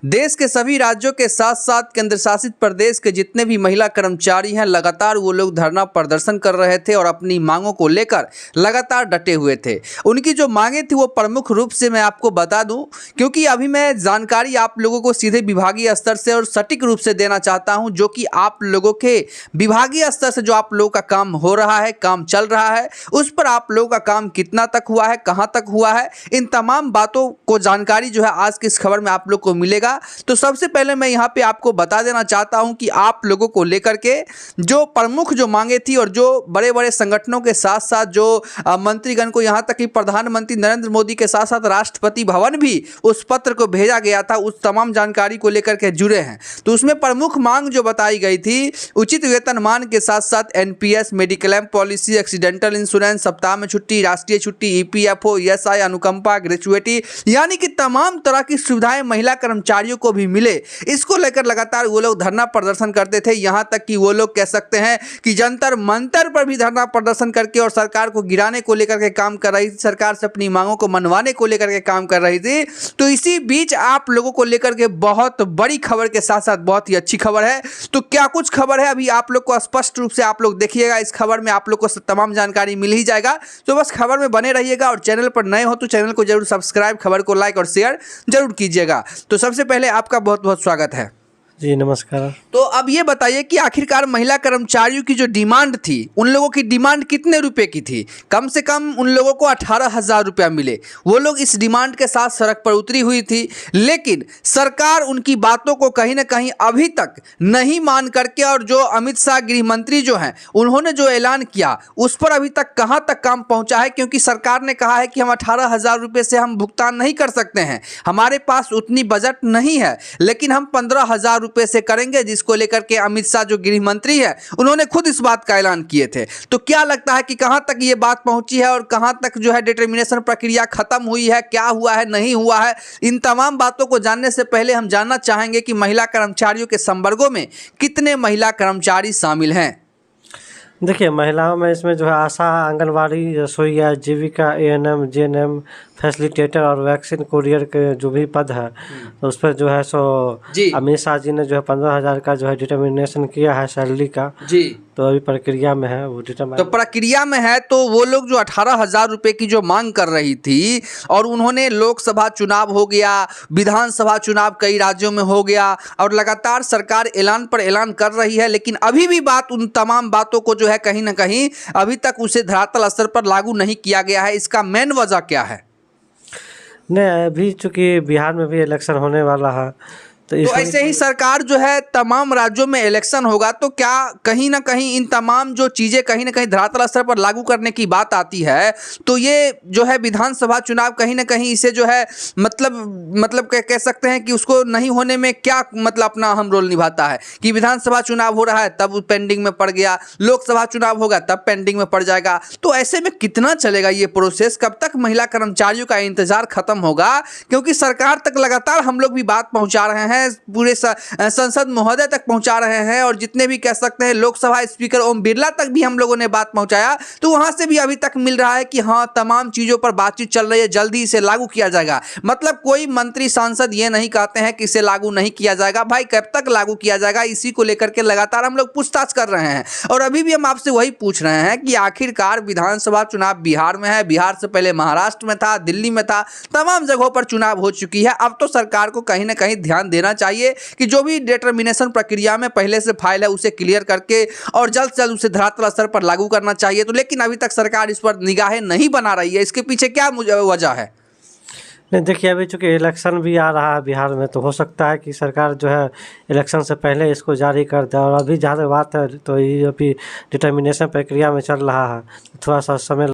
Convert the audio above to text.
देश के सभी राज्यों के साथ साथ केंद्र शासित प्रदेश के जितने भी महिला कर्मचारी हैं, लगातार वो लोग धरना प्रदर्शन कर रहे थे और अपनी मांगों को लेकर लगातार डटे हुए थे। उनकी जो मांगें थी वो प्रमुख रूप से मैं आपको बता दूं, क्योंकि अभी मैं जानकारी आप लोगों को सीधे विभागीय स्तर से और सटीक रूप से देना चाहता हूं, जो कि आप लोगों के विभागीय स्तर से जो आप लोगों का काम हो रहा है, काम चल रहा है, उस पर आप लोगों का काम कितना तक हुआ है, कहां तक हुआ है, इन तमाम बातों को जानकारी जो है आज की इस खबर में आप लोग को मिलेगा। तो सबसे पहले मैं यहाँ पे आपको बता देना चाहता हूँ कि आप लोगों को लेकर के जो प्रमुख जो मांगे थी और जो बड़े बड़े संगठनों के साथ साथ जो मंत्रीगण को, यहाँ तक कि प्रधानमंत्री नरेंद्र मोदी के साथ साथ राष्ट्रपति भवन भी उस पत्र को भेजा गया था, उस तमाम जानकारी को लेकर के जुड़े हैं। तो उसमें प्रमुख मांग जो बताई गई थी, उचित वेतनमान के साथ साथ NPS, mediclaim policy, accidental insurance, सप्ताह में छुट्टी, राष्ट्रीय छुट्टी, ईपीएफओ, ईएसआई, अनुकंपा, ग्रेचुइटी, यानी कि तमाम तरह की सुविधाएं महिला कर्मचारियों को भी मिले। इसको लेकर लगातार वो लोग धरना प्रदर्शन करते थे, यहां तक कि वो लोग कह सकते हैं कि जंतर मंतर पर भी धरना प्रदर्शन करके और सरकार को गिराने को लेकर के काम कर रही थी, सरकार से अपनी मांगों को मनवाने को लेकर के काम कर रही थी। तो इसी बीच आप लोगों को लेकर के बहुत बड़ी खबर के साथ साथ बहुत ही अच्छी खबर है। तो क्या कुछ खबर है अभी आप लोग को स्पष्ट रूप से आप लोग देखिएगा, इस खबर में आप लोग को तमाम जानकारी मिल ही जाएगा। तो बस खबर में बने रहिएगा और चैनल पर नए हो तो चैनल को जरूर सब्सक्राइब, खबर को लाइक और शेयर जरूर कीजिएगा। तो सबसे पहले आपका बहुत बहुत स्वागत है जी। नमस्कार। तो अब ये बताइए कि आखिरकार महिला कर्मचारियों की जो डिमांड थी, उन लोगों की डिमांड कितने रुपए की थी? कम से कम उन लोगों को 18,000 रुपया मिले। वो लोग इस डिमांड के साथ सड़क पर उतरी हुई थी, लेकिन सरकार उनकी बातों को कहीं ना कहीं अभी तक नहीं मान करके, और जो अमित शाह गृह मंत्री जो हैं, उन्होंने जो ऐलान किया उस पर अभी तक कहाँ तक काम पहुँचा है? क्योंकि सरकार ने कहा है कि हम 18,000 रुपये से हम भुगतान नहीं कर सकते हैं, हमारे पास उतनी बजट नहीं है, लेकिन हम 15,000 रुपए से करेंगे, जिसको लेकर के अमित शाह जो गृह मंत्री है उन्होंने खुद इस बात का ऐलान किए थे। तो क्या लगता है कि कहां तक ये बात पहुंची है और कहां तक जो है डिटर्मिनेशन प्रक्रिया खत्म हुई है, क्या हुआ है, नहीं हुआ है? इन तमाम बातों को जानने से पहले हम जानना चाहेंगे कि महिला कर्मचारियों के संवर्गों में कितने महिला कर्मचारी शामिल हैं। देखिए, महिलाओं में इसमें जो है आशा, आंगनवाड़ी, रसोईया, जीविका, एएनएम, जेएनएम, फैसिलिटेटर और वैक्सीन कुरियर के जो भी पद है, तो उस पर जो है सो अमित शाह जी ने जो है 15,000 का जो है डिटर्मिनेशन किया है सैलरी का जी। तो अभी प्रक्रिया में है वो तो प्रक्रिया में है। तो वो लोग जो 18,000 रुपये की जो मांग कर रही थी, और उन्होंने लोकसभा चुनाव हो गया, विधानसभा चुनाव कई राज्यों में हो गया, और लगातार सरकार ऐलान पर ऐलान कर रही है, लेकिन अभी भी बात, उन तमाम बातों को जो है कहीं ना कहीं अभी तक उसे धरातल स्तर पर लागू नहीं किया गया है। इसका मेन वजह क्या है? नहीं, अभी चूंकि बिहार में भी इलेक्शन होने वाला है, तो ऐसे ही सरकार जो है तमाम राज्यों में इलेक्शन होगा, तो क्या कहीं ना कहीं इन तमाम जो चीज़ें कहीं ना कहीं धरातल स्तर पर लागू करने की बात आती है, तो ये जो है विधानसभा चुनाव कहीं ना कहीं इसे जो है मतलब कह सकते हैं कि उसको नहीं होने में क्या मतलब अपना अहम रोल निभाता है कि विधानसभा चुनाव हो रहा है तब पेंडिंग में पड़ गया, लोकसभा चुनाव होगा तब पेंडिंग में पड़ जाएगा। तो ऐसे में कितना चलेगा ये प्रोसेस? कब तक महिला कर्मचारियों का इंतजार खत्म होगा? क्योंकि सरकार तक लगातार हम लोग भी बात पहुंचा रहे हैं, पूरे संसद महोदय तक पहुंचा रहे हैं, और जितने भी कह सकते हैं लोकसभा स्पीकर ओम बिरला तक भी हम लोगों ने बात पहुंचाया, तो वहां से भी अभी तक मिल रहा है कि हाँ, तमाम चीजों पर बातचीत चल रही है, जल्दी इसे लागू किया जाएगा। मतलब कोई मंत्री सांसद ये नहीं कहते हैं कि इसे लागू नहीं किया जाएगा। भाई, कब तक लागू किया जाएगा? इसी को लेकर के लगातार हम लोग पूछताछ कर रहे हैं, और अभी भी हम आपसे वही पूछ रहे हैं कि आखिरकार विधानसभा चुनाव बिहार में है, बिहार से पहले महाराष्ट्र में था, दिल्ली में था, तमाम जगहों पर चुनाव हो चुकी है। अब तो सरकार को कहीं ना कहीं ध्यान देना चाहिए कि जो भी डिटर्मिनेशन प्रक्रिया में पहले से फाइल है उसे क्लियर करके और जल्द से जल्द उसे धरातल स्तर पर लागू करना चाहिए। तो लेकिन अभी तक सरकार इस पर निगाहें नहीं बना रही है, इसके पीछे क्या वजह है? नहीं, देखिए, अभी चूंकि इलेक्शन भी आ रहा है बिहार में, तो हो सकता है कि सरकार जो है इलेक्शन से पहले इसको जारी कर दे। और अभी जहाँ तक बात है, तो ये अभी डिटर्मिनेशन प्रक्रिया में चल रहा है, थोड़ा सा समय